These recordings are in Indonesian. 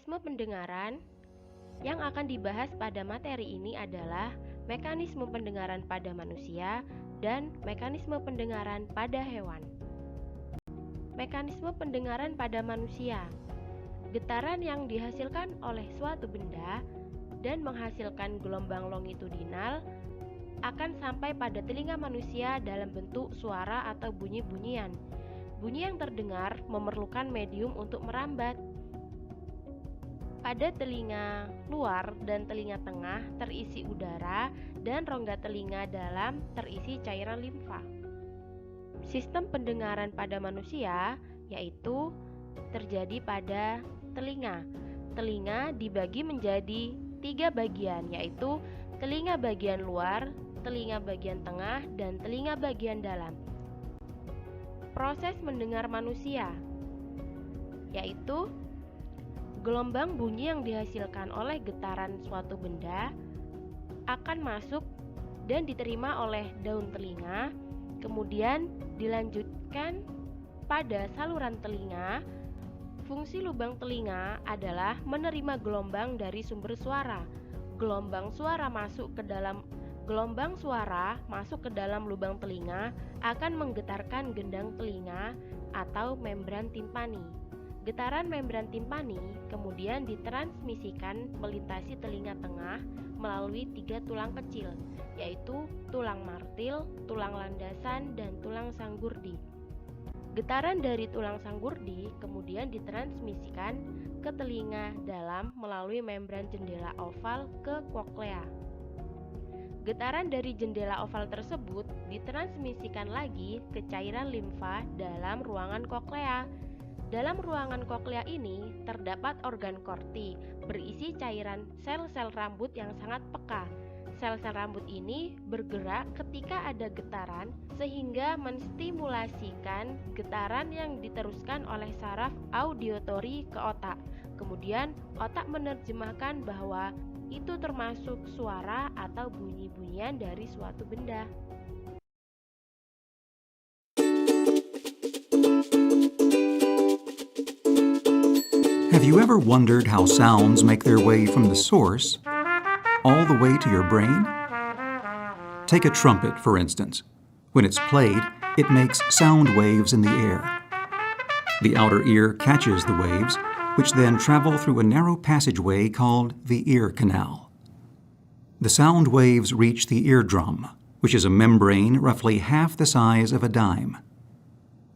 Mekanisme pendengaran yang akan dibahas pada materi ini adalah mekanisme pendengaran pada manusia dan mekanisme pendengaran pada hewan. Mekanisme pendengaran pada manusia. Getaran yang dihasilkan oleh suatu benda dan menghasilkan gelombang longitudinal akan sampai pada telinga manusia dalam bentuk suara atau bunyi-bunyian. Bunyi yang terdengar memerlukan medium untuk merambat. Pada telinga luar dan telinga tengah terisi udara dan rongga telinga dalam terisi cairan limfa. Sistem pendengaran pada manusia yaitu terjadi pada telinga. Telinga dibagi menjadi 3 bagian, yaitu telinga bagian luar, telinga bagian tengah, dan telinga bagian dalam. Proses mendengar manusia yaitu gelombang bunyi yang dihasilkan oleh getaran suatu benda akan masuk dan diterima oleh daun telinga, kemudian dilanjutkan pada saluran telinga. Fungsi lubang telinga adalah menerima gelombang dari sumber suara. Gelombang suara masuk ke dalam lubang telinga akan menggetarkan gendang telinga atau membran timpani. Getaran membran timpani kemudian ditransmisikan melintasi telinga tengah melalui 3 tulang kecil, yaitu tulang martil, tulang landasan, dan tulang sanggurdi. Getaran dari tulang sanggurdi kemudian ditransmisikan ke telinga dalam melalui membran jendela oval ke koklea. Getaran dari jendela oval tersebut ditransmisikan lagi ke cairan limfa dalam ruangan koklea. Dalam ruangan koklea ini terdapat organ korti berisi cairan sel-sel rambut yang sangat peka. Sel-sel rambut ini bergerak ketika ada getaran sehingga menstimulasikan getaran yang diteruskan oleh saraf auditory ke otak. Kemudian otak menerjemahkan bahwa itu termasuk suara atau bunyi-bunyian dari suatu benda. Have you ever wondered how sounds make their way from the source all the way to your brain? Take a trumpet, for instance. When it's played, it makes sound waves in the air. The outer ear catches the waves, which then travel through a narrow passageway called the ear canal. The sound waves reach the eardrum, which is a membrane roughly half the size of a dime.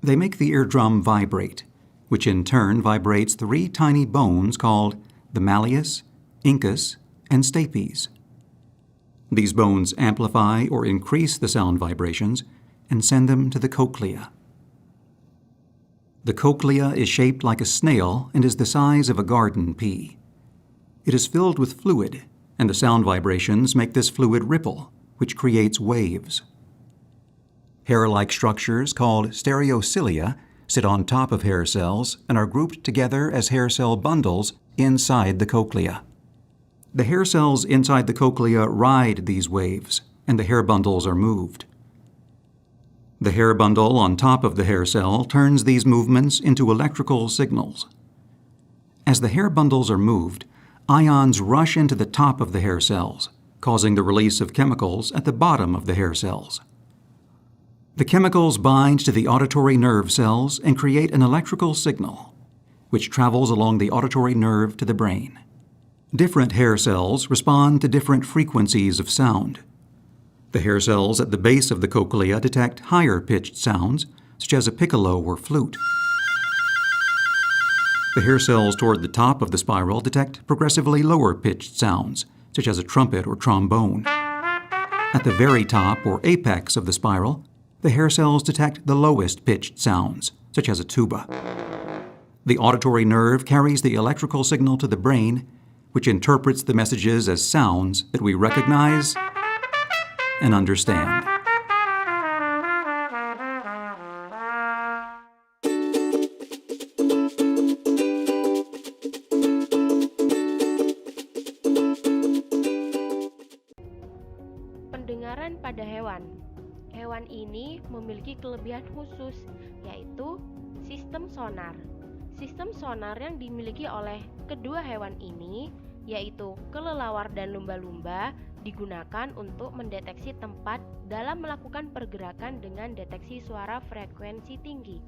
They make the eardrum vibrate, which in turn vibrates 3 tiny bones called the malleus, incus, and stapes. These bones amplify or increase the sound vibrations and send them to the cochlea. The cochlea is shaped like a snail and is the size of a garden pea. It is filled with fluid, and the sound vibrations make this fluid ripple, which creates waves. Hair-like structures called stereocilia sit on top of hair cells and are grouped together as hair cell bundles inside the cochlea. The hair cells inside the cochlea ride these waves, and the hair bundles are moved. The hair bundle on top of the hair cell turns these movements into electrical signals. As the hair bundles are moved, ions rush into the top of the hair cells, causing the release of chemicals at the bottom of the hair cells. The chemicals bind to the auditory nerve cells and create an electrical signal, which travels along the auditory nerve to the brain. Different hair cells respond to different frequencies of sound. The hair cells at the base of the cochlea detect higher-pitched sounds, such as a piccolo or flute. The hair cells toward the top of the spiral detect progressively lower-pitched sounds, such as a trumpet or trombone. At the very top or apex of the spiral, the hair cells detect the lowest-pitched sounds, such as a tuba. The auditory nerve carries the electrical signal to the brain, which interprets the messages as sounds that we recognize and understand. Pendengaran pada hewan. Hewan ini memiliki kelebihan khusus, yaitu sistem sonar. Sistem sonar yang dimiliki oleh kedua hewan ini, yaitu kelelawar dan lumba-lumba, digunakan untuk mendeteksi tempat dalam melakukan pergerakan dengan deteksi suara frekuensi tinggi.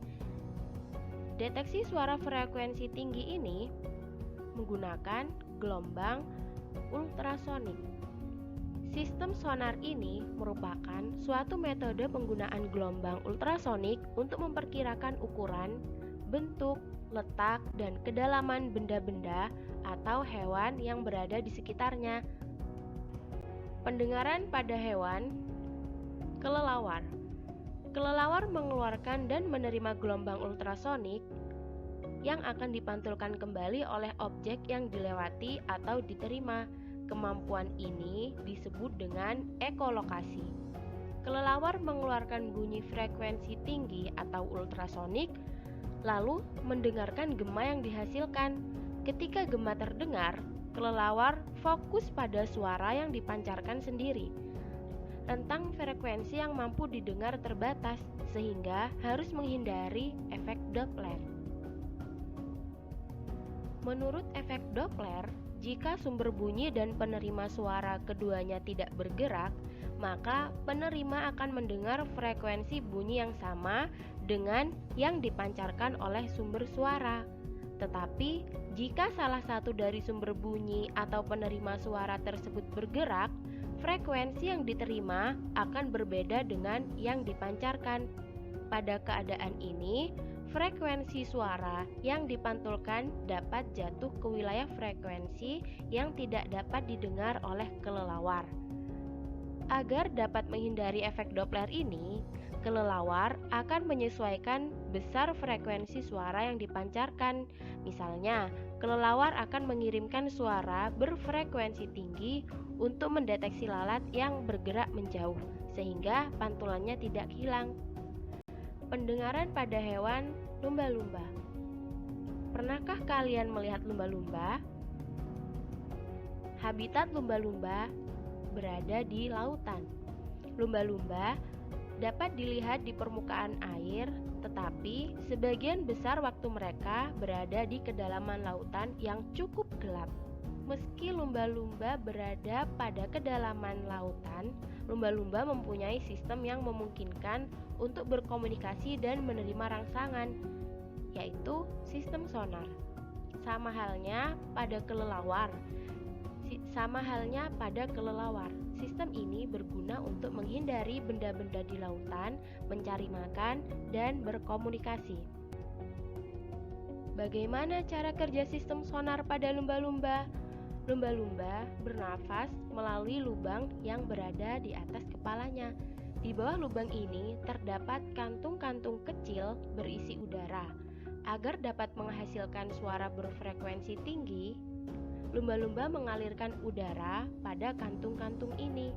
Deteksi suara frekuensi tinggi ini menggunakan gelombang ultrasonik. Sistem sonar ini merupakan suatu metode penggunaan gelombang ultrasonik untuk memperkirakan ukuran, bentuk, letak, dan kedalaman benda-benda atau hewan yang berada di sekitarnya. Pendengaran pada hewan kelelawar. Kelelawar mengeluarkan dan menerima gelombang ultrasonik yang akan dipantulkan kembali oleh objek yang dilewati atau diterima. Kemampuan ini disebut dengan ekolokasi. Kelelawar mengeluarkan bunyi frekuensi tinggi atau ultrasonik, lalu mendengarkan gema yang dihasilkan. Ketika gema terdengar, kelelawar fokus pada suara yang dipancarkan sendiri. Rentang frekuensi yang mampu didengar terbatas, sehingga harus menghindari efek Doppler. Menurut efek Doppler, jika sumber bunyi dan penerima suara keduanya tidak bergerak, maka penerima akan mendengar frekuensi bunyi yang sama dengan yang dipancarkan oleh sumber suara. Tetapi, jika salah satu dari sumber bunyi atau penerima suara tersebut bergerak, frekuensi yang diterima akan berbeda dengan yang dipancarkan. Pada keadaan ini, frekuensi suara yang dipantulkan dapat jatuh ke wilayah frekuensi yang tidak dapat didengar oleh kelelawar. Agar dapat menghindari efek Doppler ini, kelelawar akan menyesuaikan besar frekuensi suara yang dipancarkan. Misalnya, kelelawar akan mengirimkan suara berfrekuensi tinggi untuk mendeteksi lalat yang bergerak menjauh, sehingga pantulannya tidak hilang. Pendengaran pada hewan lumba-lumba. Pernahkah kalian melihat lumba-lumba? Habitat lumba-lumba berada di lautan. Lumba-lumba dapat dilihat di permukaan air, tetapi sebagian besar waktu mereka berada di kedalaman lautan yang cukup gelap. Meski lumba-lumba berada pada kedalaman lautan, lumba-lumba mempunyai sistem yang memungkinkan untuk berkomunikasi dan menerima rangsangan, yaitu sistem sonar. Sama halnya pada kelelawar. Sistem ini berguna untuk menghindari benda-benda di lautan, mencari makan, dan berkomunikasi. Bagaimana cara kerja sistem sonar pada lumba-lumba? Lumba-lumba bernafas melalui lubang yang berada di atas kepalanya. Di bawah lubang ini terdapat kantung-kantung kecil berisi udara. Agar dapat menghasilkan suara berfrekuensi tinggi, lumba-lumba mengalirkan udara pada kantung-kantung ini.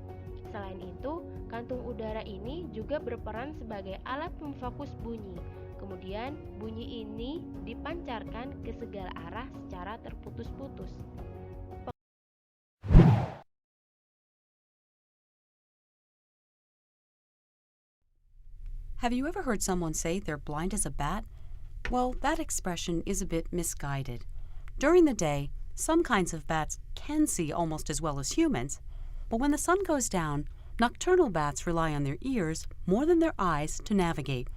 Selain itu, kantung udara ini juga berperan sebagai alat memfokus bunyi. Kemudian, bunyi ini dipancarkan ke segala arah secara terputus-putus. Have you ever heard someone say they're blind as a bat? Well, that expression is a bit misguided. During the day, some kinds of bats can see almost as well as humans, but when the sun goes down, nocturnal bats rely on their ears more than their eyes to navigate.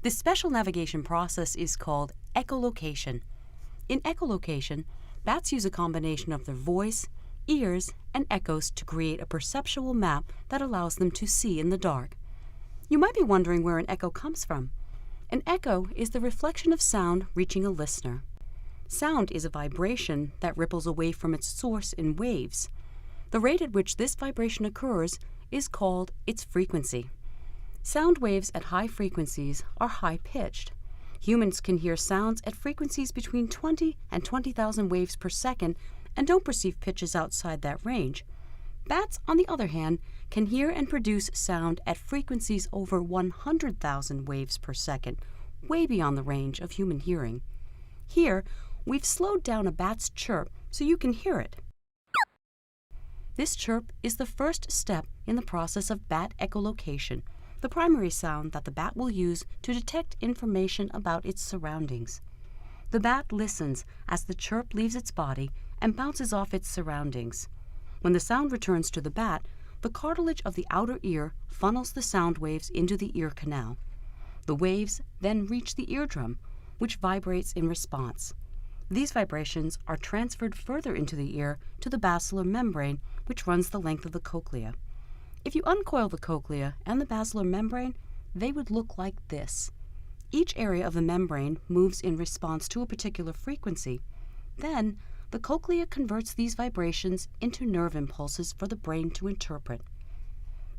This special navigation process is called echolocation. In echolocation, bats use a combination of their voice, ears, and echoes to create a perceptual map that allows them to see in the dark. You might be wondering where an echo comes from. An echo is the reflection of sound reaching a listener. Sound is a vibration that ripples away from its source in waves. The rate at which this vibration occurs is called its frequency. Sound waves at high frequencies are high-pitched. Humans can hear sounds at frequencies between 20 and 20,000 waves per second and don't perceive pitches outside that range. Bats, on the other hand, can hear and produce sound at frequencies over 100,000 waves per second, way beyond the range of human hearing. Here, we've slowed down a bat's chirp so you can hear it. This chirp is the first step in the process of bat echolocation, the primary sound that the bat will use to detect information about its surroundings. The bat listens as the chirp leaves its body and bounces off its surroundings. When the sound returns to the bat, the cartilage of the outer ear funnels the sound waves into the ear canal. The waves then reach the eardrum, which vibrates in response. These vibrations are transferred further into the ear to the basilar membrane, which runs the length of the cochlea. If you uncoil the cochlea and the basilar membrane, they would look like this. Each area of the membrane moves in response to a particular frequency. Then, the cochlea converts these vibrations into nerve impulses for the brain to interpret.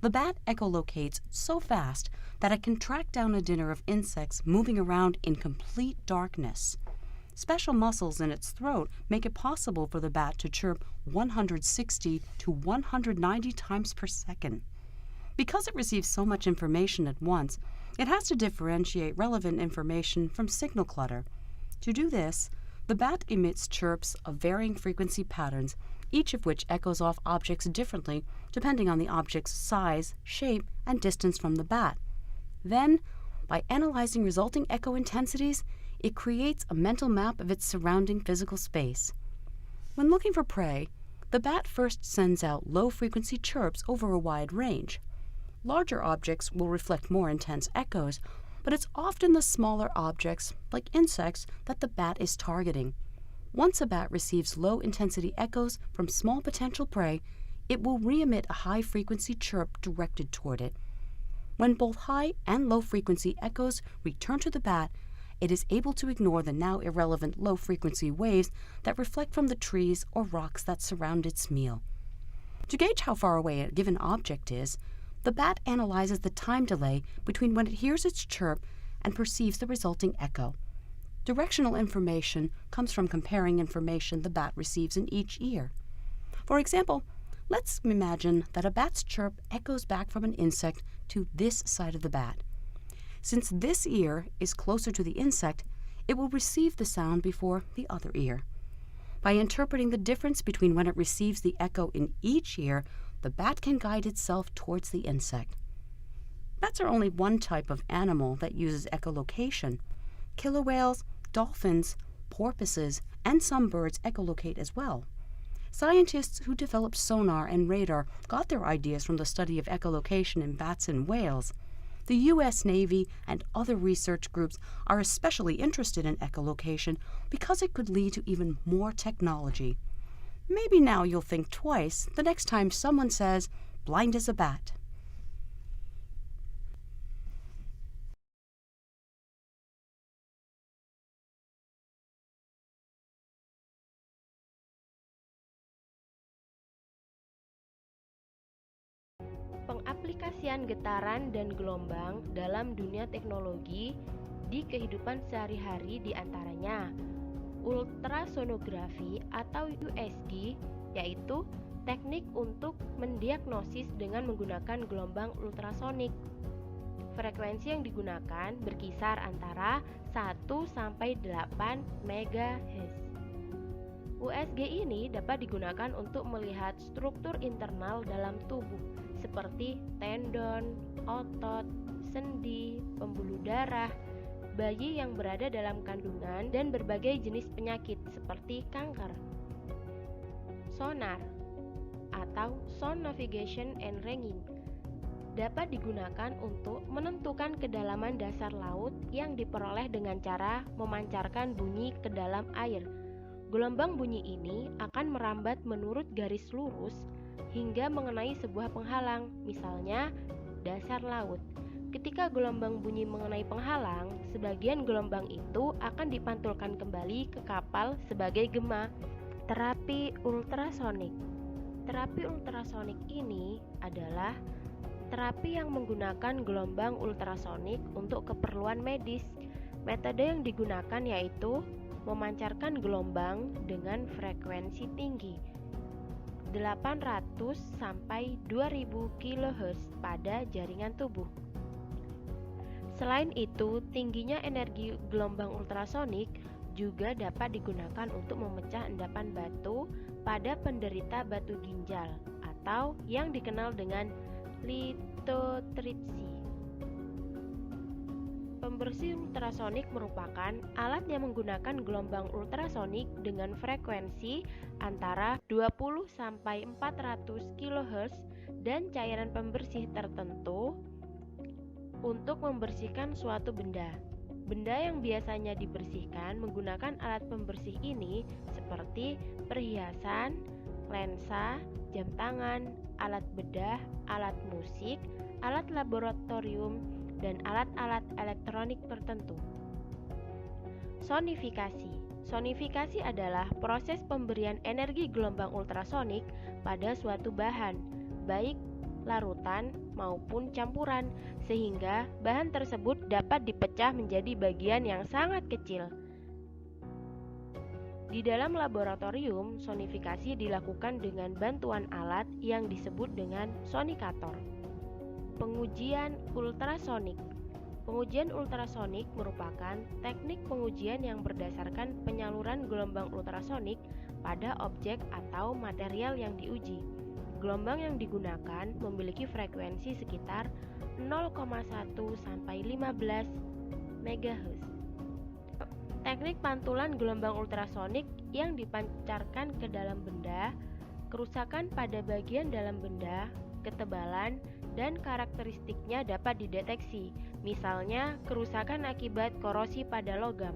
The bat echolocates so fast that it can track down a dinner of insects moving around in complete darkness. Special muscles in its throat make it possible for the bat to chirp 160 to 190 times per second. Because it receives so much information at once, it has to differentiate relevant information from signal clutter. To do this, the bat emits chirps of varying frequency patterns, each of which echoes off objects differently depending on the object's size, shape, and distance from the bat. Then, by analyzing resulting echo intensities, it creates a mental map of its surrounding physical space. When looking for prey, the bat first sends out low-frequency chirps over a wide range. Larger objects will reflect more intense echoes, but it's often the smaller objects, like insects, that the bat is targeting. Once a bat receives low-intensity echoes from small potential prey, it will re-emit a high-frequency chirp directed toward it. When both high and low-frequency echoes return to the bat, it is able to ignore the now irrelevant low-frequency waves that reflect from the trees or rocks that surround its meal. To gauge how far away a given object is, the bat analyzes the time delay between when it hears its chirp and perceives the resulting echo. Directional information comes from comparing information the bat receives in each ear. For example, let's imagine that a bat's chirp echoes back from an insect to this side of the bat. Since this ear is closer to the insect, it will receive the sound before the other ear. By interpreting the difference between when it receives the echo in each ear, the bat can guide itself towards the insect. Bats are only one type of animal that uses echolocation. Killer whales, dolphins, porpoises, and some birds echolocate as well. Scientists who developed sonar and radar got their ideas from the study of echolocation in bats and whales. The U.S. Navy and other research groups are especially interested in echolocation because it could lead to even more technology. Maybe now you'll think twice the next time someone says, "blind as a bat." Pengaplikasian getaran dan gelombang dalam dunia teknologi di kehidupan sehari-hari diantaranya ultrasonografi atau USG, yaitu teknik untuk mendiagnosis dengan menggunakan gelombang ultrasonik. Frekuensi yang digunakan berkisar antara 1 sampai 8 MHz. USG ini dapat digunakan untuk melihat struktur internal dalam tubuh seperti tendon, otot, sendi, pembuluh darah, bayi yang berada dalam kandungan, dan berbagai jenis penyakit seperti kanker. Sonar atau Sound Navigation and Ranging dapat digunakan untuk menentukan kedalaman dasar laut yang diperoleh dengan cara memancarkan bunyi ke dalam air. Gelombang bunyi ini akan merambat menurut garis lurus hingga mengenai sebuah penghalang, misalnya dasar laut. Ketika gelombang bunyi mengenai penghalang, sebagian gelombang itu akan dipantulkan kembali ke kapal sebagai gema. Terapi ultrasonik. Terapi ultrasonik ini adalah terapi yang menggunakan gelombang ultrasonik untuk keperluan medis. Metode yang digunakan yaitu memancarkan gelombang dengan frekuensi tinggi 800 sampai 2000 kHz pada jaringan tubuh. Selain itu, tingginya energi gelombang ultrasonik juga dapat digunakan untuk memecah endapan batu pada penderita batu ginjal atau yang dikenal dengan lithotripsy. Pembersih ultrasonik merupakan alat yang menggunakan gelombang ultrasonik dengan frekuensi antara 20 sampai 400 kHz dan cairan pembersih tertentu untuk membersihkan suatu benda. Benda yang biasanya dibersihkan menggunakan alat pembersih ini seperti perhiasan, lensa, jam tangan, alat bedah, alat musik, alat laboratorium, dan alat-alat elektronik tertentu. Sonifikasi. Sonifikasi adalah proses pemberian energi gelombang ultrasonik pada suatu bahan, baik larutan maupun campuran, sehingga bahan tersebut dapat dipecah menjadi bagian yang sangat kecil. Di dalam laboratorium, sonifikasi dilakukan dengan bantuan alat yang disebut dengan sonikator. Pengujian ultrasonik. Pengujian ultrasonik merupakan teknik pengujian yang berdasarkan penyaluran gelombang ultrasonik pada objek atau material yang diuji. Gelombang yang digunakan memiliki frekuensi sekitar 0,1 sampai 15 MHz. Teknik pantulan gelombang ultrasonik yang dipancarkan ke dalam benda, kerusakan pada bagian dalam benda, ketebalan, dan karakteristiknya dapat dideteksi, misalnya kerusakan akibat korosi pada logam.